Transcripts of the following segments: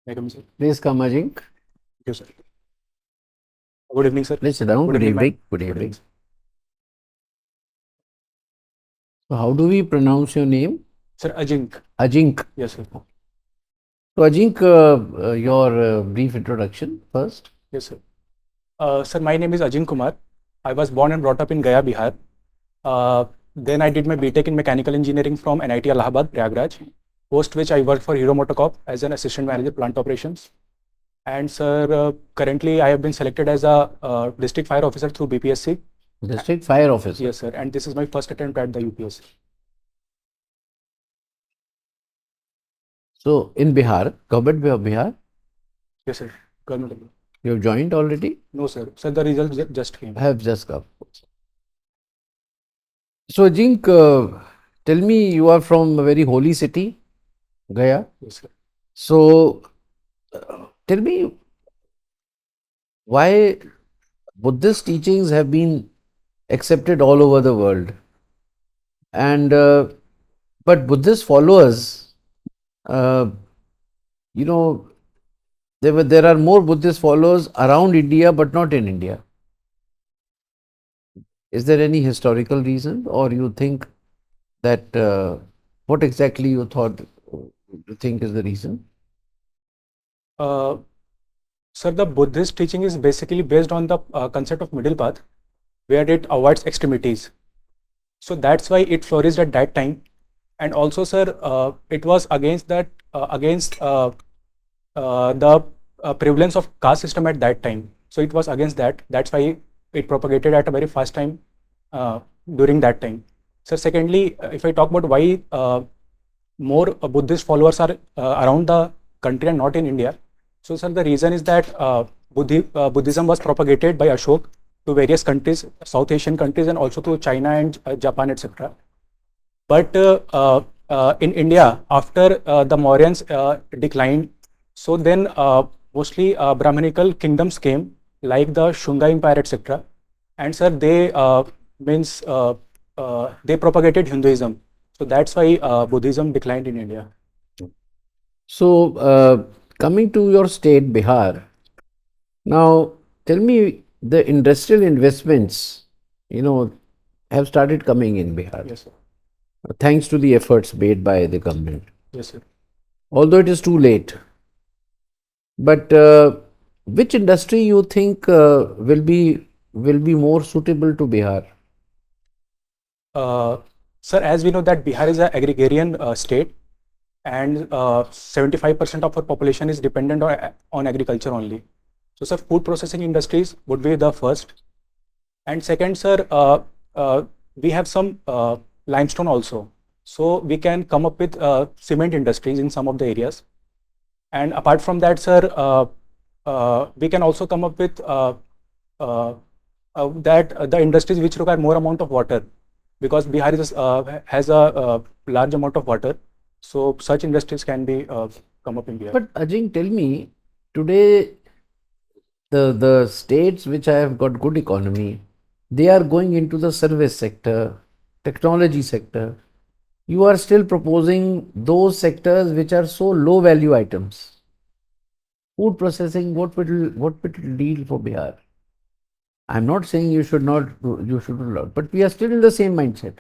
Welcome, sir. Please come, Ajink. Thank you, sir. Good evening, sir. Please sit down. Good Good evening, ma'am. evening. Good Good evening, evening. sir. So, how do we pronounce your name? Sir, Ajink. Ajink. Yes, sir. So, Ajink, your brief introduction first. Yes, sir. Sir, my name is Ajink Kumar. I was born and brought up in Gaya, Bihar. Uh, then I did my BTech in Mechanical Engineering from NIT Allahabad, Prayagraj. Post which I worked for Hero Motocorp as an Assistant Manager, Plant Operations. And sir, currently I have been selected as a District Fire Officer through BPSC. District Fire Officer. Yes, sir. And this is my first attempt at the UPSC. So, in Bihar, Government of Bihar, Yes, sir. Government. you have joined already? No, sir. Sir, the results just came. Have just come. So, Ajink, tell me, you are from a very holy city, Gaya. Yes, sir. So, tell me why Buddhist teachings have been accepted all over the world, and but Buddhist followers, uh, you know, there are more Buddhist followers around India, but not in India. Is there any historical reason, or you think that what exactly you think is the reason? Uh, Sir, the Buddhist teaching is basically based on the concept of middle path, where it avoids extremities. So that's why it flourished at that time. And also, sir, it was against the prevalence of caste system at that time. So it was against that. That's why it propagated at a very fast time during that time. So secondly, if I talk about why more Buddhist followers are around the country and not in India. So, sir, the reason is that Buddhism was propagated by Ashok to various countries, South Asian countries, and also to China and Japan, etc. But in India, after the Mauryans declined, so then mostly Brahmanical kingdoms came, like the Shunga Empire, etc. And sir, they propagated Hinduism. So that's why Buddhism declined in India. So, coming to your state, Bihar. Now, tell me the industrial investments, have started coming in Bihar, Yes, sir. thanks to the efforts made by the government. Yes, sir. Although it is too late, but which industry you think will be more suitable to Bihar? Sir, as we know that Bihar is an agrarian state, and 75% of our population is dependent on agriculture only. So, sir, food processing industries would be the first. And second, sir, we have some limestone also. So we can come up with cement industries in some of the areas. And apart from that, sir, we can also come up with the industries which require more amount of water, because Bihar has a large amount of water. So such industries can be come up in Bihar. But Ajink, tell me, today the states which have got good economy, they are going into the service sector, technology sector. You are still proposing those sectors which are so low value items. Food processing, what will deal for Bihar? I'm not saying you should not do lot, but we are still in the same mindset.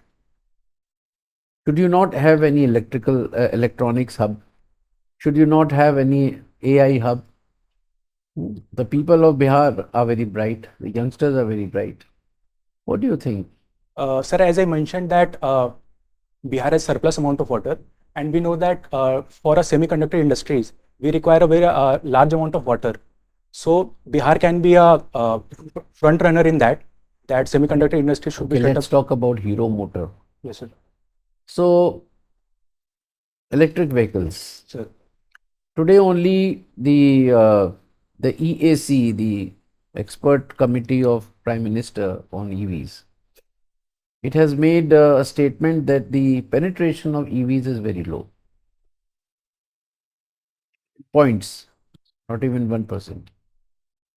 Should you not have any electronics hub? Should you not have any AI hub? The people of Bihar are very bright. The youngsters are very bright. What do you think? Sir, as I mentioned that Bihar has surplus amount of water, and we know that for a semiconductor industries, we require a very large amount of water. So Bihar can be a front runner in that. That semiconductor industry should Okay, be set let's up. talk about Hero Motor. Yes, sir. So, electric vehicles. Sir. Today only the EAC, the Expert Committee of Prime Minister on EVs, it has made a statement that the penetration of EVs is very low. Points, not even 1%.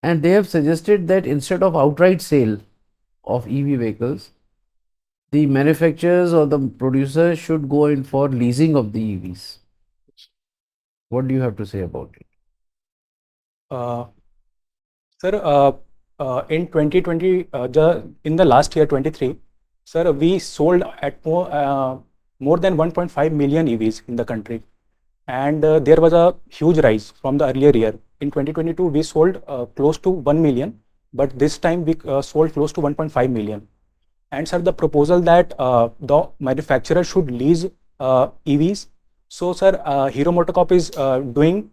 And they have suggested that instead of outright sale of EV vehicles, the manufacturers or the producers should go in for leasing of the EVs. What do you have to say about it? Uh, Sir, in 2020, in the last year 23, sir, we sold at more than 1.5 million EVs in the country, and there was a huge rise from the earlier year. In 2022, we sold close to 1 million, but this time we sold close to 1.5 million. And sir, the proposal that the manufacturer should lease EVs. So sir, Hero MotoCorp is doing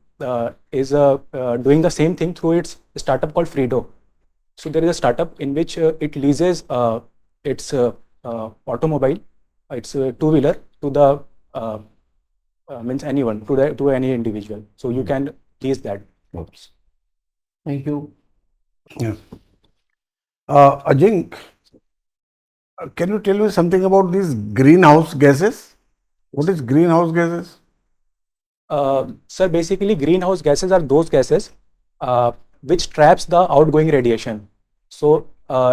the same thing through its startup called Fredo. So there is a startup in which it leases its automobile, its two-wheeler to the means anyone, to any individual. So you can lease that. Oops. Thank you. Yeah. Ajink, can you tell me something about these greenhouse gases? What is greenhouse gases? Sir, basically greenhouse gases are those gases which traps the outgoing radiation. So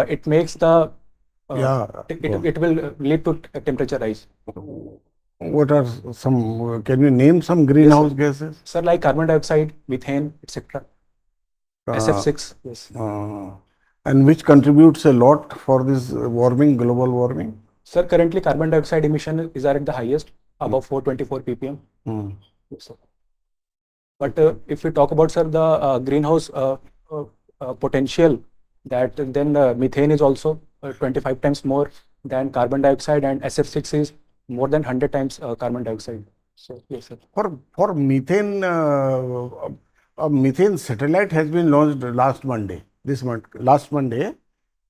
it makes the Yeah. it will lead to temperature rise. What are some? Can you name some greenhouse gases? Sir, like carbon dioxide, methane, etc. Uh, SF6. Yes. and which contributes a lot for this warming, global warming? Sir, currently carbon dioxide emission is at the highest, above 424 ppm. Yes, sir. But if we talk about, sir, the greenhouse potential, that then methane is also 25 times more than carbon dioxide, and SF6 is more than 100 times carbon dioxide. So yes, sir. For methane, a methane satellite has been launched last Monday. This month, last Monday,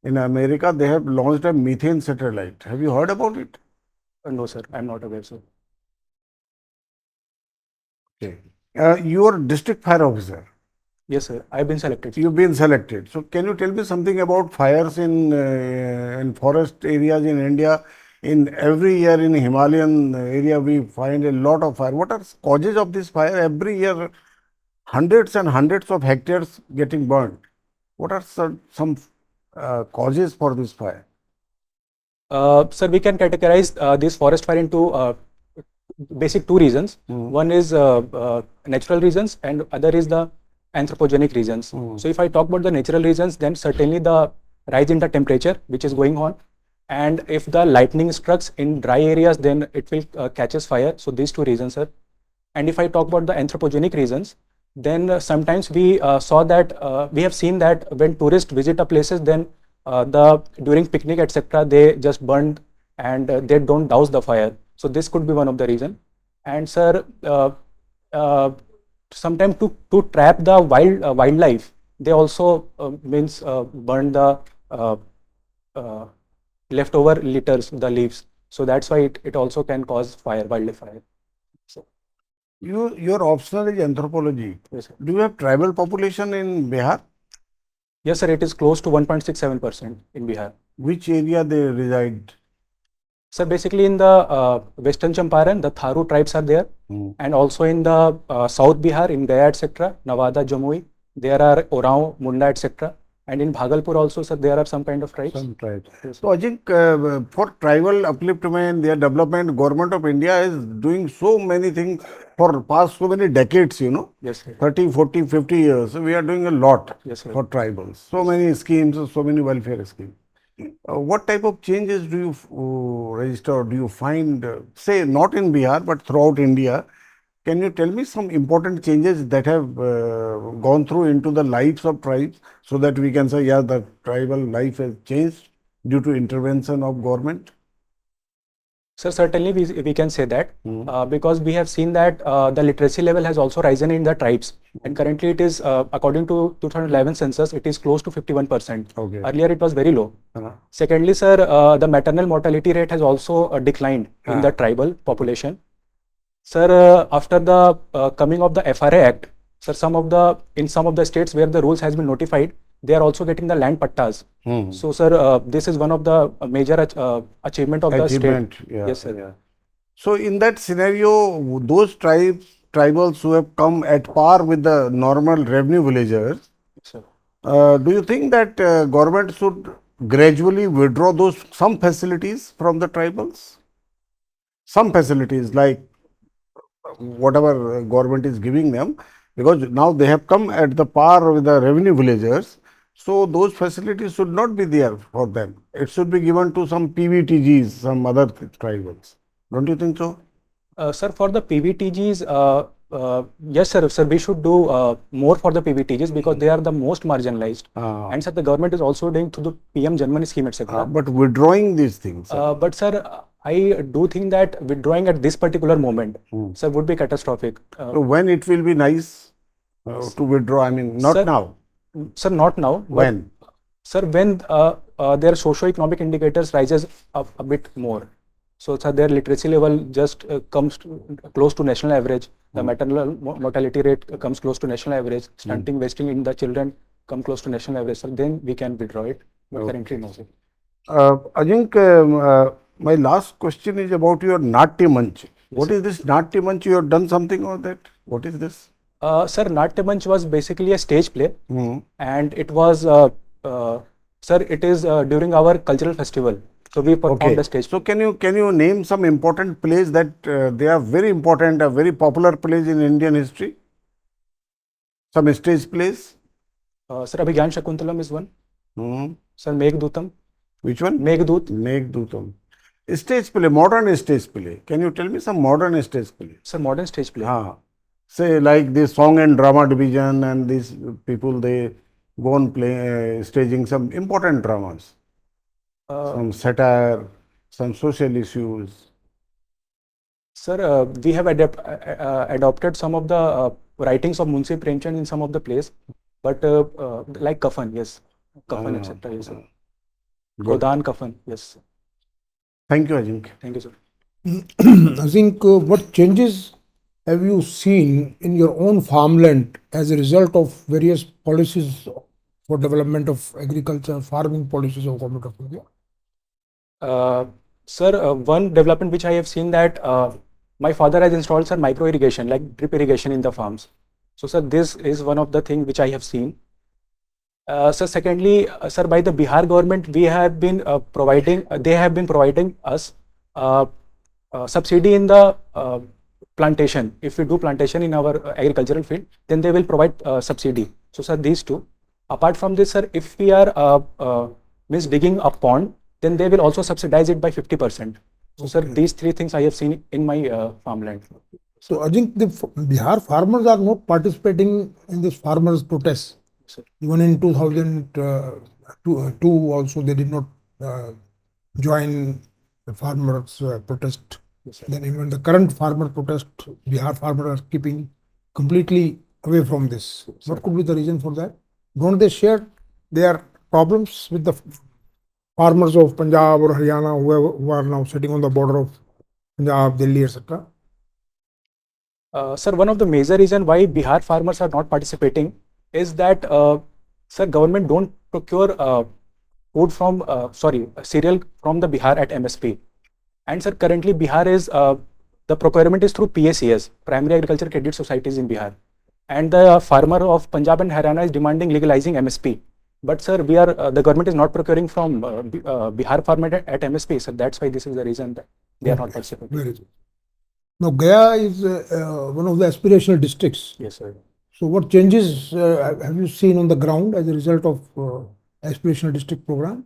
in America, they have launched a methane satellite. Have you heard about it? No, sir, I'm not aware, sir. Okay. You are district fire officer. Yes, sir, I've been selected. You've been selected. So, can you tell me something about fires in forest areas in India? In every year in Himalayan area, we find a lot of fire. What are causes of this fire? Every year, hundreds and hundreds of hectares getting burned. What are some causes for this fire? Sir, we can categorize this forest fire into basic two reasons. One is natural reasons, and other is the anthropogenic reasons. So if I talk about the natural reasons, then certainly the rise in the temperature which is going on, and if the lightning strikes in dry areas, then it will catches fire. So these two reasons, sir. And if I talk about the anthropogenic reasons, then sometimes we saw that we have seen that when tourists visit a places, then during picnic, etc., they just burned, and they don't douse the fire. So this could be one of the reason. And sir, sometimes to trap the wildlife, they also means burn the leftover litters, the leaves. So that's why it also can cause fire, wildlife fire. So, Your optional is anthropology. yes, sir. Do you have tribal population in Bihar? Yes, sir, it is close to 1.67% in Bihar. Which area they reside? So basically in the Western Champaran, the Tharu tribes are there, and also in the South Bihar, in Gaya, etc., Nawada, Jamui, there are Oraon, Munda, etc. And in Bhagalpur also, sir, there are some kind of tribes. Some tribes. Yes. So, I think for tribal upliftment, their development, government of India is doing so many things for past so many decades, you know. Yes, sir. 30, 40, 50 years. So we are doing a lot Yes, sir. for tribals. So many schemes, so many welfare schemes. What type of changes do you register, do you find, say, not in Bihar, but throughout India? Can you tell me some important changes that have gone through into the lives of tribes, so that we can say, yeah, the tribal life has changed due to intervention of government? Sir, certainly we can say that because we have seen that the literacy level has also risen in the tribes, and currently it is, according to 2011 census, it is close to 51%. Okay. Earlier it was very low. Secondly, sir, the maternal mortality rate has also declined in the tribal population. Sir, after the coming of the FRA Act, sir, in some of the states where the rules has been notified, they are also getting the land pattas. So, sir, this is one of the major achievement of the state. Yeah. Yes, sir. Yeah. So, in that scenario, those tribals who have come at par with the normal revenue villagers, Yes, sir. do you think that government should gradually withdraw some facilities from the tribals? Some facilities like whatever government is giving them, because now they have come at the par with the revenue villagers. So those facilities should not be there for them. It should be given to some PVTGs, some other tribals. Don't you think so? Sir, for the PVTGs, yes, sir, we should do more for the PVTGs because they are the most marginalized. And sir, the government is also doing through the PM Janmani scheme, etc. But withdrawing these things. But sir, I do think that withdrawing at this particular moment, sir, would be catastrophic. So when it will be nice to withdraw? I mean, not Sir, now. Sir, not now. When? Sir, when their socio-economic indicators rises up a bit more. So, sir, their literacy level just comes close to national average. The maternal mortality rate comes close to national average. Stunting, wasting in the children come close to national average. So then we can withdraw it. But currently, no, sir. AJINK, my last question is about your Natya Manch. What is this Natya Manch? You have done something on that? What is this? Sir, Natya Manch was basically a stage play, and it was, sir, it is during our cultural festival. So we performed the stage. So can you name some important plays that they are very important, very popular plays in Indian history? Some stage plays? Sir, Abhigyan Shakuntalam is one. Sir, Meghdutam. Which one? Meghdut. Meghdutam. Stage play, modern stage play. Can you tell me some modern stage play? Sir, modern stage play. Say like the song and drama division and these people, they go on staging some important dramas. Some satire, some social issues. Sir, we have adopted some of the writings of Munshi Premchand in some of the plays, but like Kafan, yes. Kafan, etc. Yes, sir. Godan Kafan, yes. Thank you, AJINK. Thank you, sir. I think what changes have you seen in your own farmland as a result of various policies for development of agriculture, farming policies of Government of India? Sir, one development which I have seen that my father has installed, sir, micro irrigation, like drip irrigation in the farms. So, sir, this is one of the things which I have seen. So, secondly, sir, by the Bihar government, we have been they have been providing us subsidy in the plantation. If we do plantation in our agricultural field, then they will provide subsidy. So, sir, these two. Apart from this, sir, if we are digging a pond, then they will also subsidize it by 50%. So, sir, these three things I have seen in my farmland. So, I think the Bihar farmers are not participating in this farmers' protest. Sir. Even in 2002 also they did not join the farmers' protest. Yes, then even the current farmer protest, Bihar farmers are keeping completely away from this. Yes, what could be the reason for that? Don't they share their problems with the farmers of Punjab or Haryana who are now sitting on the border of Punjab, Delhi, etc.? Sir, one of the major reasons why Bihar farmers are not participating is that, sir, government don't procure food from, cereal from the Bihar at MSP. And sir, currently Bihar is, the procurement is through PACS, Primary Agriculture Credit Societies in Bihar. And the farmer of Punjab and Haryana is demanding legalizing MSP. But sir, we are, the government is not procuring from Bihar farmer at MSP. So that's why this is the reason that they are not participating. Very good. Now, Gaya is one of the aspirational districts. Yes, sir. So, what changes have you seen on the ground as a result of aspirational district program?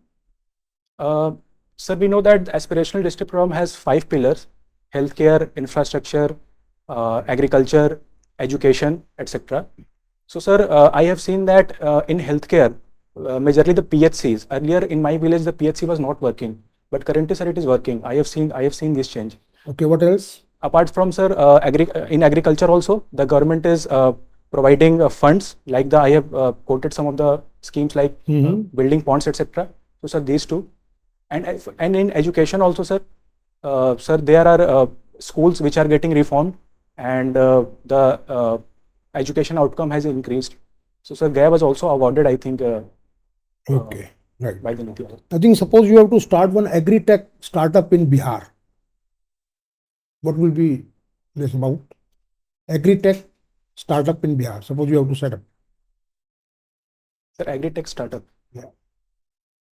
Sir, we know that the aspirational district program has 5 pillars: healthcare, infrastructure, agriculture, education, etc. So, sir, I have seen that in healthcare, majorly the PHCs. Earlier in my village, the PHC was not working, but currently, sir, it is working. I have seen this change. Okay, what else? Apart from, sir, in agriculture also, the government is providing funds, like I have quoted some of the schemes like building ponds, etc. So, sir, these two. And in education also, sir, sir, there are schools which are getting reformed, and the education outcome has increased. So, sir, Gaya was also awarded, I think, okay, right, by the Niti Aayog. I think suppose you have to start one agri-tech startup in Bihar. What will be this about? Agri-tech startup in Bihar. Suppose you have to set up. Sir, agri-tech startup. Yeah.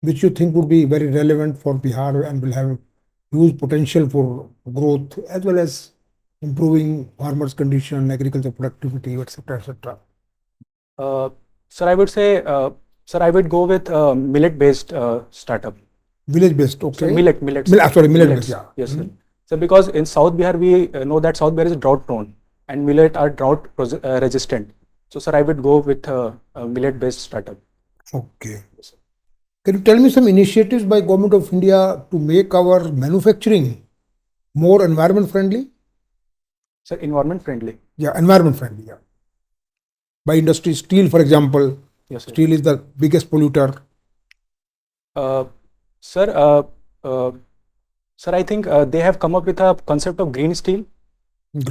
Which you think would be very relevant for Bihar and will have huge potential for growth as well as improving farmers' condition, agriculture productivity, etc., etc.? Sir, I would say, sir, I would go with millet-based startup. Village-based, So okay. millet. Sorry, millet-based, Millets. yeah. Yes, sir. So because in South Bihar, we know that South Bihar is drought prone and millet are drought resistant. So, sir, I would go with a millet-based startup. Okay. Can you tell me some initiatives by Government of India to make our manufacturing more environment friendly? Sir, environment friendly. Yeah, environment friendly, yeah. By industry, steel, for example. Yes, sir. Steel is the biggest polluter. Sir, I think they have come up with a concept of green steel,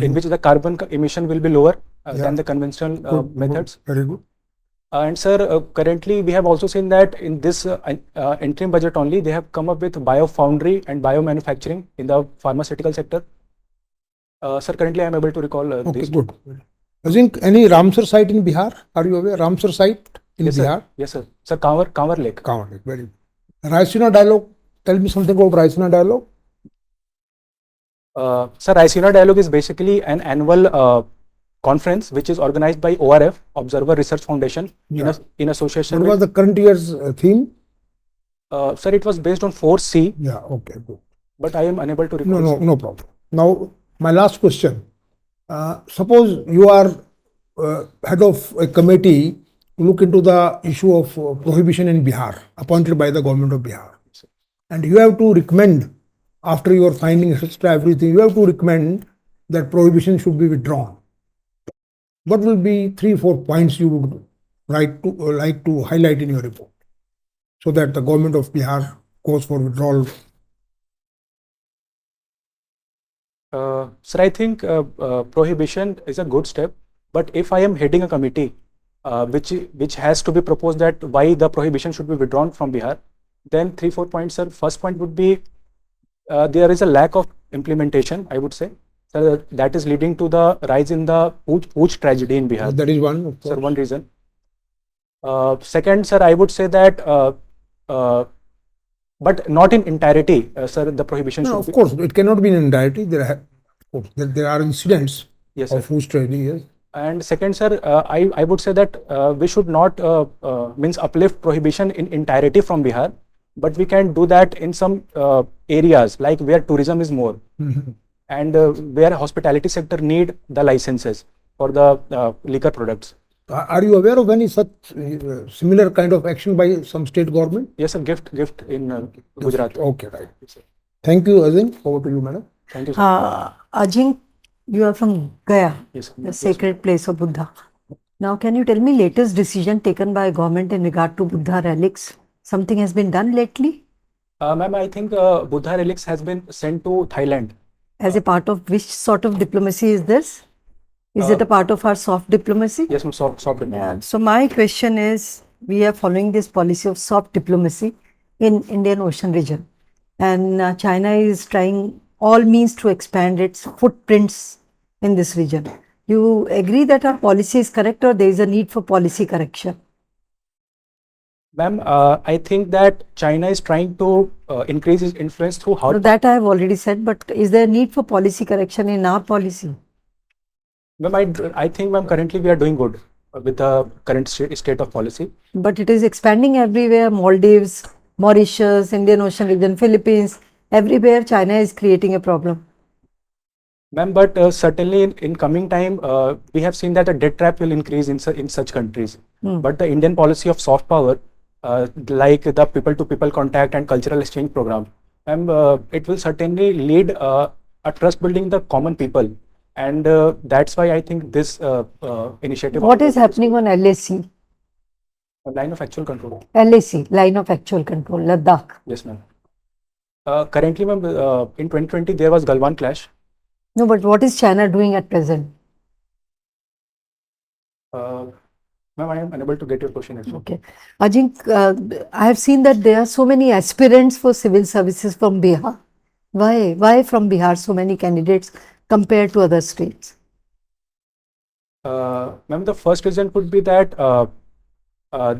in which the carbon emission will be lower than the conventional Good, methods. Very good. And sir, currently we have also seen that in this interim budget only, they have come up with biofoundry and biomanufacturing in the pharmaceutical sector. Sir, currently I am able to recall Okay, these. good. I think any Ramsar site in Bihar? Are you aware? Ramsar site in Yes, Bihar? sir. Yes, sir. Sir, Kanwar Lake. Kanwar Lake, very good. Raisina dialogue. Tell me something about Raisina dialogue. Sir, Raisina dialogue is basically an annual conference which is organized by ORF, Observer Research Foundation, in association What was the current year's theme? sir, it was based on 4C, Yeah, okay, good. but I am unable to recall. No problem. Now, my last question. Suppose you are head of a committee to look into the issue of prohibition in Bihar, appointed by the government of Bihar. And you have to recommend, after your findings, etc., everything, you have to recommend that prohibition should be withdrawn. What will be 3-4 points you would like to highlight in your report, so that the government of Bihar goes for withdrawal? Sir, I think prohibition is a good step, but if I am heading a committee which has to be proposed that why the prohibition should be withdrawn from Bihar, then 3-4 points, sir. First point would be there is a lack of implementation, I would say. Sir, that is leading to the rise in the Pooch tragedy in Bihar. That is one, of course. Sir, one reason. Second, sir, I would say that, but not in entirety, sir, the prohibition No, should of be. course, it cannot be in entirety. There are incidents Yes, of sir. food tragedy. Yes. And second, sir, I would say that we should not means uplift prohibition in entirety from Bihar, but we can do that in some areas like where tourism is more and where hospitality sector need the licenses for the liquor products. Are you aware of any such similar kind of action by some state government? Yes, sir. Gift in Gujarat. Okay, right. Thank you, Azin. Over to you, madam. Thank you, sir. AJINK, you are from Gaya, Yes, sir. the sacred place of Buddha. Now, can you tell me latest decision taken by government in regard to Buddha relics? Something has been done lately? Ma'am, I think Buddha relics has been sent to Thailand. As a part of which sort of diplomacy is this? Is it a part of our soft diplomacy? Yes, ma'am. Soft Yeah. So my question is, we are following this policy of soft diplomacy in Indian Ocean region, and China is trying all means to expand its footprints in this region. You agree that our policy is correct, or there is a need for policy correction? Ma'am, I think that China is trying to increase its influence through No, that I have already said, but is there a need for policy correction in our policy? Ma'am, I think, ma'am, currently we are doing good with the current state of policy. But it is expanding everywhere. Maldives, Mauritius, Indian Ocean region, Philippines, everywhere China is creating a problem. Ma'am, but certainly in coming time, we have seen that a debt trap will increase in such countries. But the Indian policy of soft power, like the people-to-people contact and cultural exchange program, it will certainly lead a trust building the common people. And that's why I think this initiative. What is happening on LAC? Line of actual control. LAC, line of actual control, Ladakh. Yes, ma'am. Currently, ma'am, in 2020, there was Galwan clash. No, but what is China doing at present? Ma'am, I am unable to get your question actually. Okay. AJINK, I have seen that there are so many aspirants for civil services from Bihar. Why? Why from Bihar so many candidates compared to other states? Ma'am, the first reason could be that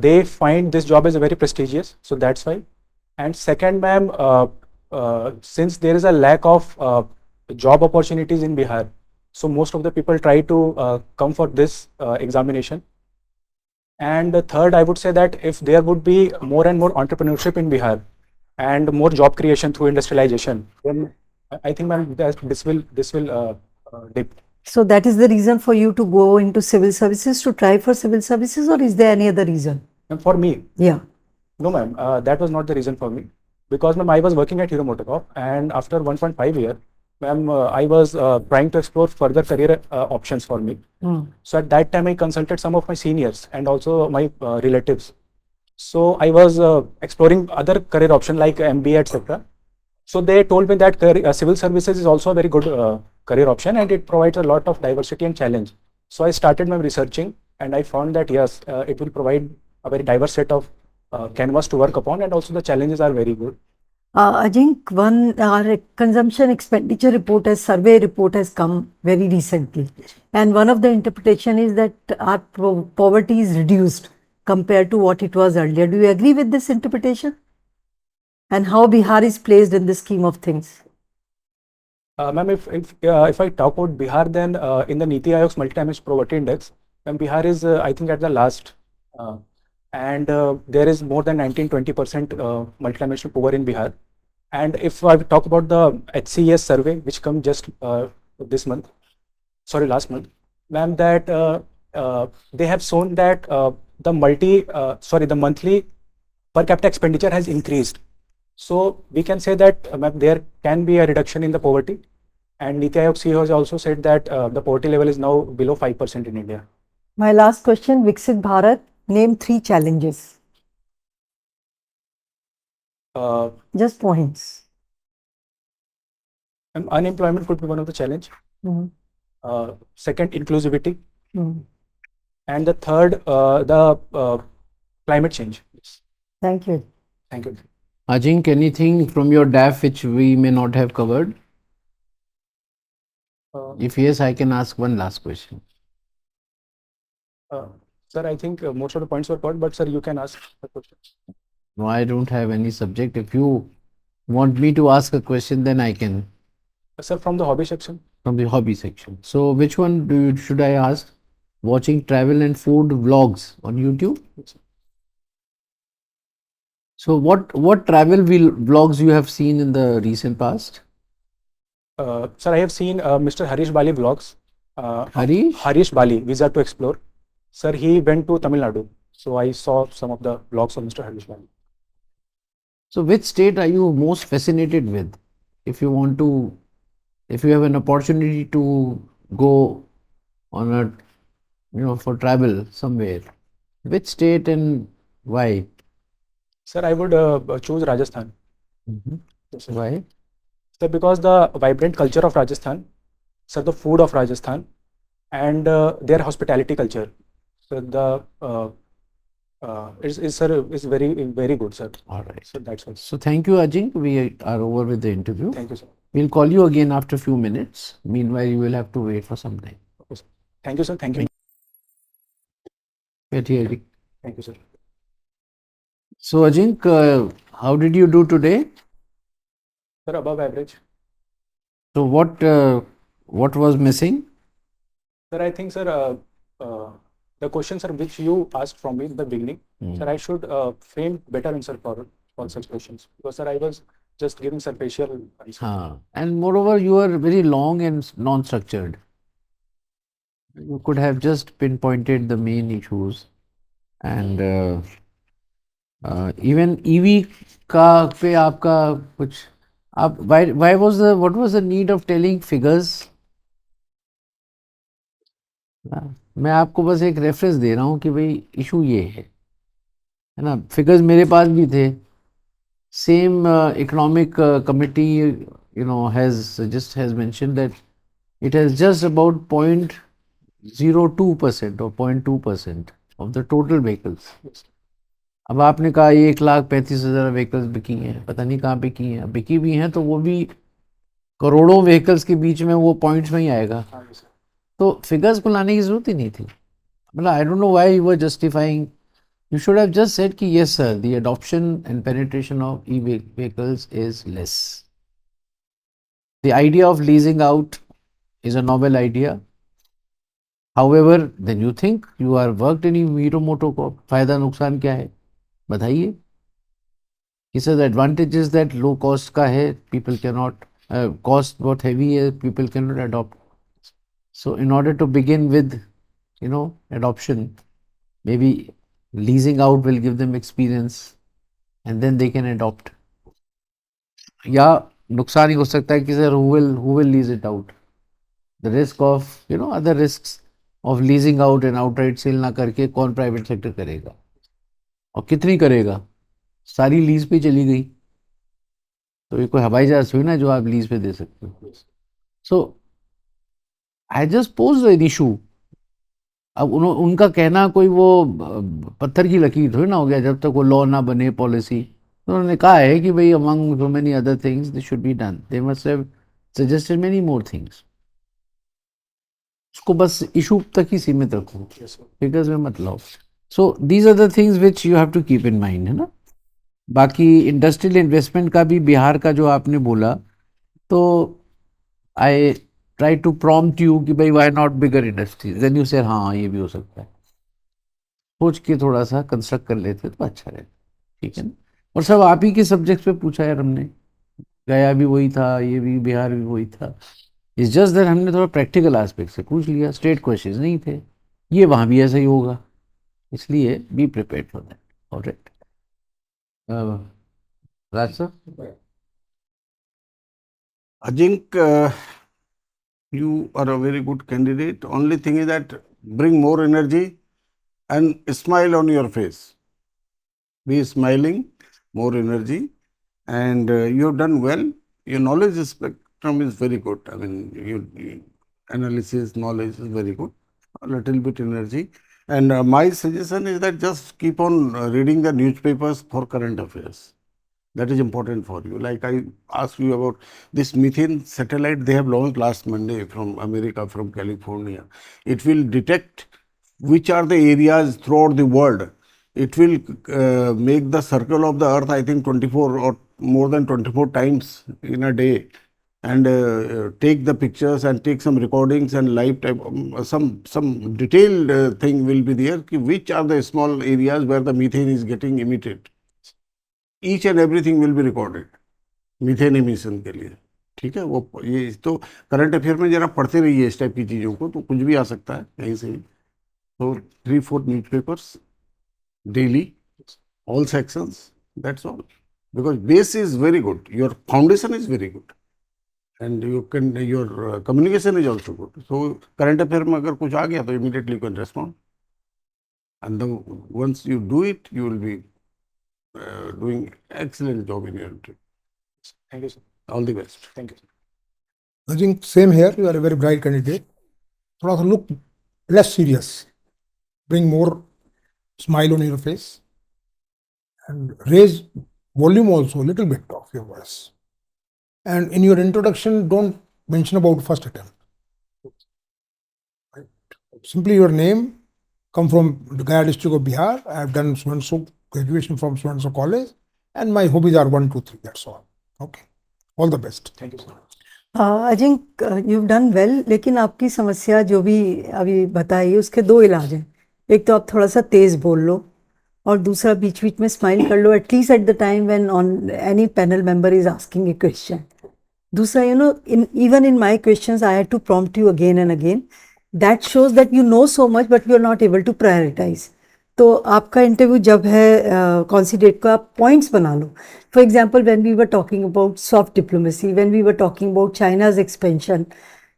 they find this job as a very prestigious, so that's why. And second, ma'am, since there is a lack of job opportunities in Bihar, So most of the people try to come for this examination. And the third, I would say that if there would be more and more entrepreneurship in Bihar and more job creation through industrialization, then I think, ma'am, this will dip. So that is the reason for you to go into civil services, to try for civil services, or is there any other reason? And for me, Yeah. no, ma'am, that was not the reason for me. Because, ma'am, I was working at Hero MotoCorp, and after 1.5 year, ma'am, I was trying to explore further career options for me. So at that time, I consulted some of my seniors and also my relatives. So I was exploring other career options like MBA, etc. So they told me that civil services is also a very good career option, and it provides a lot of diversity and challenge. So I started my researching, and I found that yes, it will provide a very diverse set of canvas to work upon, and also the challenges are very good. AJINK, our consumption expenditure report, as survey report has come very recently, and one of the interpretation is that our poverty is reduced compared to what it was earlier. Do you agree with this interpretation? And how Bihar is placed in the scheme of things? Ma'am, if I talk about Bihar, then in the Niti Aayog's multi-dimensional poverty index, ma'am, Bihar is I think at the last, and there is more than 19-20% multi-dimensional poor in Bihar. And if I talk about the HCES survey, which come just last month, ma'am, that they have shown that the monthly per capita expenditure has increased. So we can say that ma'am, there can be a reduction in the poverty. And Niti Aayog CEO has also said that the poverty level is now below 5% in India. My last question, Viksit Bharat, name 3 challenges. Just points. Unemployment could be one of the challenge. Second, inclusivity. And the third, the climate change. Thank you. Thank you. AJINK, anything from your DAF which we may not have covered? If yes, I can ask one last question. Sir, I think most of the points were covered, but sir, you can ask the question. No, I don't have any subject. If you want me to ask a question, then I can. Sir, from the hobby section. From the hobby section. So which one should I ask? Watching travel and food vlogs on YouTube? Yes, so what travel vlogs you have seen in the recent past? Sir, I have seen Mr. Harish Bali vlogs. Harish Bali, Visa to Explore. Sir, he went to Tamil Nadu. So I saw some of the vlogs of Mr. Harish Bali. So which state are you most fascinated with? If you have an opportunity to go on for travel somewhere, which state and why? Sir, I would choose Rajasthan. Yes, why? Sir, because the vibrant culture of Rajasthan, sir, the food of Rajasthan, and their hospitality culture. So the is very good, sir. All right. So that's all. So thank you, AJINK. We are over with the interview. Thank you, sir. We'll call you again after a few minutes. Meanwhile, you will have to wait for some time. Okay, sir. Thank you, sir. Thank you. Thank you, sir. So AJINK, how did you do today? Sir, above average. So what was missing? Sir, I think, sir, the question, sir, which you asked from me in the beginning, sir, I should frame better answer for such questions. Because, sir, I was just giving superficial answer. And moreover, you are very long and non-structured. You could have just pinpointed the main issues. And even EV का पे आपका कुछ what was the need of telling figures? मैं आपको बस एक reference दे रहा हूँ कि भाई इशू ये है ना. फिगर्स मेरे पास भी थे. Same economic committee has mentioned that it has just about 0.02% or 0.2% of the total vehicles. अब आपने कहा 1,35,000 व्हीकल्स बिकी हैं, पता नहीं कहाँ बिकी हैं. बिकी भी हैं तो वो भी करोड़ों व्हीकल्स के बीच में वो पॉइंट्स में ही आएगा. तो फिगर्स को लाने की जरूरत ही नहीं थी. मतलब I don't know why you were justifying. You should have just said कि yes sir, the adoption and penetration of e-vehicles is less. The idea of leasing out is a novel idea. However, then you think you are worked in Hero Moto को फायदा नुकसान क्या है बताइए. He says the advantage is that low cost का है, people cannot cost बहुत heavy है, people cannot adopt. So in order to begin with, adoption, maybe leasing out will give them experience and then they can adopt. या नुकसान ही हो सकता है कि sir who will lease it out. The risk of other risks of leasing out and outright sale ना करके कौन private sector करेगा और कितनी करेगा. सारी लीज पे चली गई तो ये कोई हवाई जहाज हुई ना जो आप लीज पे दे सकते हो. So I just pose an issue. अब उनका कहना कोई वो पत्थर की लकीर थोड़ी ना हो गया जब तक वो लॉ ना बने पॉलिसी. उन्होंने कहा है कि भाई among so many other things they should be done. They must have suggested many more things. उसको बस इशू तक ही सीमित रखो, फिगर्स में मत लाओ. So these are the things which you have to keep in mind, है ना. बाकी इंडस्ट्रियल इन्वेस्टमेंट का भी बिहार का जो आपने बोला तो I try to prompt you कि भाई why not bigger industries. Then you say हाँ ये भी हो सकता है. सोच के थोड़ा सा कंस्ट्रक्ट कर लेते तो अच्छा रहता. ठीक है ना. और सब आप ही के सब्जेक्ट्स पे पूछा यार हमने. गया भी वही था, ये भी बिहार भी वही था. इट्स जस्ट दैट हमने थोड़ा प्रैक्टिकल एस्पेक्ट से पूछ लिया. स्टेट क्वेश्चंस नहीं थे. ये वहाँ भी ऐसा ही होगा, इसलिए be prepared for that. Alright Raj sir? AJINK, you are a very good candidate. Only thing is that bring more energy and smile on your face. Be smiling, more energy, and you have done well. Your knowledge spectrum is very good. I mean, your analysis knowledge is very good. A little bit energy. And my suggestion is that just keep on reading the newspapers for current affairs. That is important for you. Like I asked you about this methane satellite they have launched last Monday from America, from California. It will detect which are the areas throughout the world. It will make the circle of the earth, I think 24 or more than 24 times in a day. And take the pictures and take some recordings and live type, some detailed thing will be there कि which are the small areas where the methane is getting emitted. Each and everything will be recorded methane emission के लिए. ठीक है. वो ये तो current affair में जरा पढ़ते रहिए इस टाइप की चीज़ों को, तो कुछ भी आ सकता है कहीं से भी. तो 3-4 newspapers daily, all sections, that's all. Because base is very good, your foundation is very good. And you can, your communication is also good. So current affair में अगर कुछ आ गया तो immediately you can respond. And then once you do it, you will be doing excellent job in your interview. Thank you, sir. All the best. Thank you, sir. I think same here. You are a very bright candidate. थोड़ा सा look less serious. Bring more smile on your face and raise volume also a little bit of your voice. And in your introduction, don't mention about first attempt. Right? Simply your name, come from the Gaya district of Bihar. I have done so graduation from so college, and my hobbies are 1, 2, 3. That's all. Okay. All the best. Thank you, sir. I think you've done well, लेकिन आपकी समस्या जो भी अभी बताई उसके दो इलाज हैं. एक तो आप थोड़ा सा तेज बोल लो और दूसरा बीच बीच में स्माइल कर लो, at least at the time when on any panel member is asking a question. दूसरा, even in my questions I had to prompt you again and again. That shows that you know so much but you are not able to prioritize. तो आपका interview जब है कौन सी date को, आप points बना लो. For example when we were talking about soft diplomacy, when we were talking about China's expansion,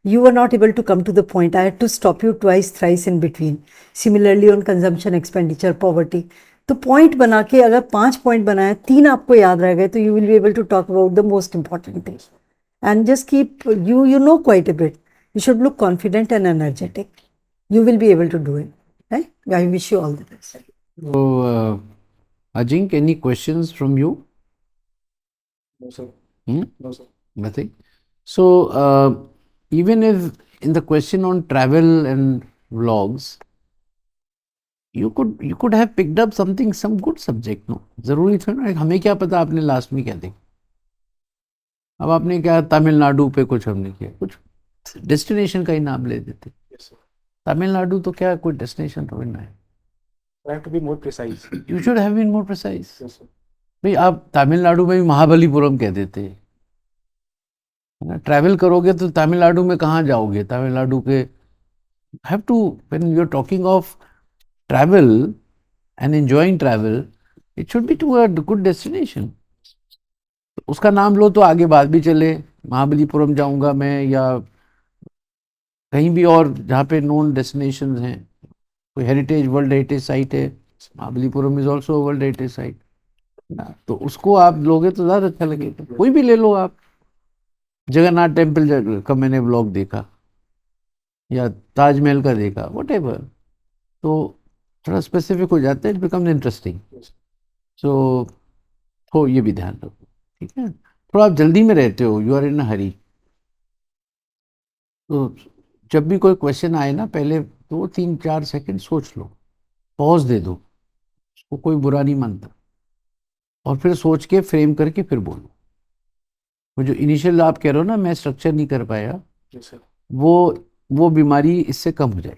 you were not able to come to the point. I had to stop you twice, thrice in between. Similarly on consumption expenditure, poverty. तो point बना के अगर 5 point बनाए, 3 आपको याद रह गए, तो you will be able to talk about the most important thing. And just keep, you know quite a bit. You should look confident and energetic. You will be able to do it. Right? I wish you all the best. So, AJINK, any questions from you? No, sir. No, sir. Nothing. So, even if in the question on travel and vlogs, you could have picked up some good subject, no? जरूरी था ना, हमें क्या पता आपने last में क्या देखा. अब आपने क्या तमिलनाडु पे कुछ हमने किया, कुछ डेस्टिनेशन का ही नाम ले देते। Yes, sir. तमिलनाडु तो क्या कोई डेस्टिनेशन थोड़ी ना है। I have to be more precise. You should have been more precise. Yes, sir. भाई आप तमिलनाडु में भी महाबलीपुरम कह देते, है ना। ट्रैवल करोगे तो तमिलनाडु में कहाँ जाओगे, तमिलनाडु के have to, when you are talking of travel and enjoying travel, it should be to a good destination. उसका नाम लो तो आगे बात भी चले, महाबलीपुरम जाऊंगा मैं, या कहीं भी और जहाँ पे नोन डेस्टिनेशन हैं, कोई हेरिटेज, वर्ल्ड हेरिटेज साइट है, Mahabalipuram is also world heritage site ना, तो उसको आप लोगे तो ज़्यादा अच्छा लगेगा। कोई भी ले लो आप, जगन्नाथ टेम्पल का मैंने ब्लॉग देखा, या ताजमहल का देखा, व्हाटएवर, तो थोड़ा स्पेसिफिक हो जाता है, इट बिकम्स इंटरेस्टिंग। सो तो ये भी ध्यान रखो, ठीक है। थोड़ा आप जल्दी में रहते हो, यू आर इन अ हरी, तो जब भी कोई क्वेश्चन आए ना, पहले 2-3-4 सेकंड सोच लो, पॉज दे दो, उसको कोई बुरा नहीं मानता, और फिर सोच के फ्रेम करके फिर बोलो। वो जो इनिशियल आप कह रहे हो ना, मैं स्ट्रक्चर नहीं कर पाया, Yes, sir. वो बीमारी इससे कम हो जाए,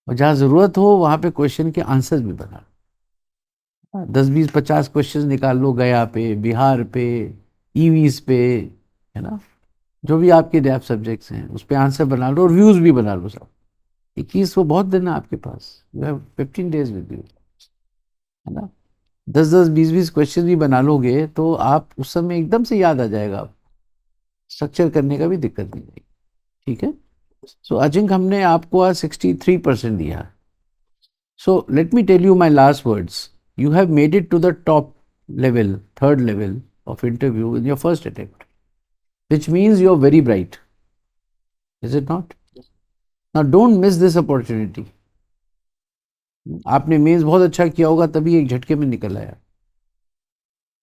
और जहाँ ज़रूरत हो वहाँ पे क्वेश्चन के आंसर्स भी बना लो। 10-20-50 क्वेश्चन निकाल लो, गया पे, बिहार पे, ईवीज पे, है ना, जो भी आपके डैप सब्जेक्ट्स हैं उस पर आंसर बना लो, और व्यूज़ भी बना लो सब। 21 वो बहुत दिन है आपके पास, you have 15 days with you, है ना। 10-10, 20-20 क्वेश्चन भी बना लोगे तो आप उस समय एकदम से याद आ जाएगा, आप स्ट्रक्चर करने का भी दिक्कत नहीं आएगी, ठीक है। सो अजिंक हमने आपको आज 63% दिया। So let me tell you my last words, you have made it to the top level, third level of interview in your first attempt, which means you are very bright, is it not? Now don't miss this opportunity. आपने mains बहुत अच्छा किया होगा तभी एक झटके में निकल आया,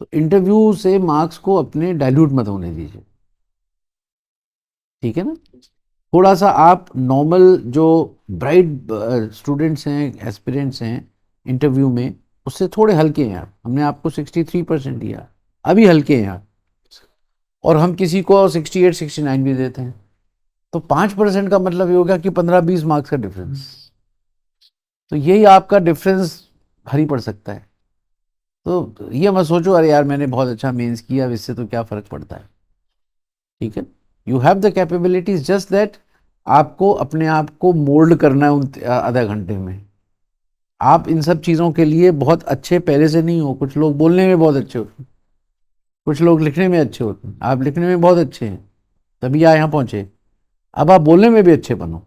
तो इंटरव्यू से मार्क्स को अपने डाइल्यूट मत होने दीजिए, ठीक है ना। थोड़ा सा आप नॉर्मल जो ब्राइट स्टूडेंट्स हैं, एस्पिरेंट्स हैं इंटरव्यू में, उससे थोड़े हल्के हैं आप। हमने आपको 63% दिया, अभी हल्के हैं आप, और हम किसी को 68-69 भी देते हैं, तो 5% का मतलब ये होगा कि 15-20 मार्क्स का डिफरेंस, तो यही आपका डिफरेंस भारी पड़ सकता है। तो ये मत सोचो अरे यार मैंने बहुत अच्छा मेंस किया, अब इससे तो क्या फ़र्क पड़ता है, ठीक है। You have the capabilities, just that आपको अपने आप को मोल्ड करना है उन आधा घंटे में। आप इन सब चीज़ों के लिए बहुत अच्छे पहले से नहीं हो। कुछ लोग बोलने में बहुत अच्छे होते हैं, कुछ लोग लिखने में अच्छे होते हैं, आप लिखने में बहुत अच्छे हैं तभी आप यहाँ पहुँचे, अब आप बोलने में भी अच्छे बनो,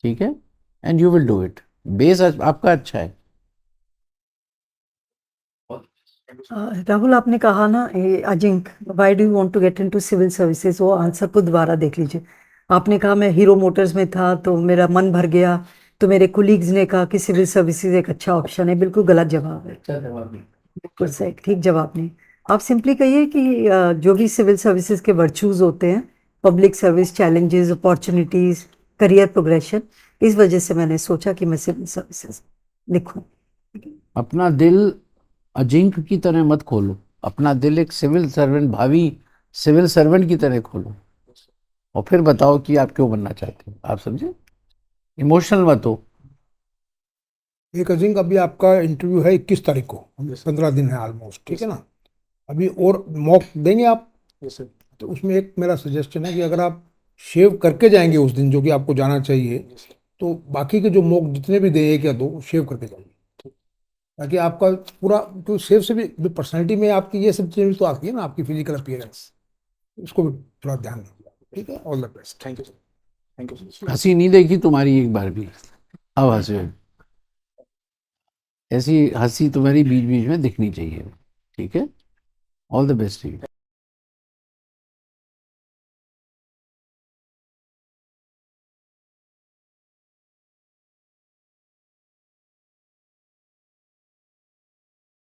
ठीक है, and you will do it. Base आपका अच्छा है। राहुल, आपने कहा ना अजिंक, why do you want to get into civil services, वो आंसर को दोबारा देख लीजिए। आपने कहा मैं हीरो मोटर्स में था तो मेरा मन भर गया, तो मेरे कुलीग्स ने कहा कि सिविल सर्विसेज एक अच्छा ऑप्शन है। बिल्कुल गलत जवाब है, अच्छा जवाब नहीं। बिल्कुल सही, ठीक जवाब नहीं। आप सिंपली कहिए कि जो भी सिविल सर्विसेज के वर्चूज होते हैं, public service, challenges, opportunities, career progression, इस वजह से मैंने सोचा कि मैं सिविल सर्विसेज लिखूं। अपना दिल अजिंक की तरह मत खोलो, अपना दिल एक सिविल सर्वेंट, भावी सिविल सर्वेंट की तरह खोलो, और फिर बताओ कि आप क्यों बनना चाहते हो। आप समझे, इमोशनल मत हो। एक अजिंक, अभी आपका इंटरव्यू है 21 तारीख को, 15 दिन है ऑलमोस्ट, ठीक है ना। अभी और मॉक देंगे आप। Yes, sir. तो उसमें एक मेरा सजेशन है कि अगर आप शेव करके जाएंगे उस दिन, जो कि आपको जाना चाहिए, तो बाकी के जो मॉक जितने भी दें, 1 या 2 शेव करके जाइए, ताकि आपका पूरा, तो शेव से भी पर्सनैलिटी में आपकी ये सब चीज़ें तो आती है ना, आपकी फिजिकल अपीयरेंस, इसको भी थोड़ा ध्यान रखिए, ठीक है। All the best. Thank you, sir. Thank you, sir. हंसी नहीं देखी तुम्हारी एक बार भी, अब हंसे हो। ऐसी हंसी तुम्हारी बीच बीच में दिखनी चाहिए, ठीक है। All the best.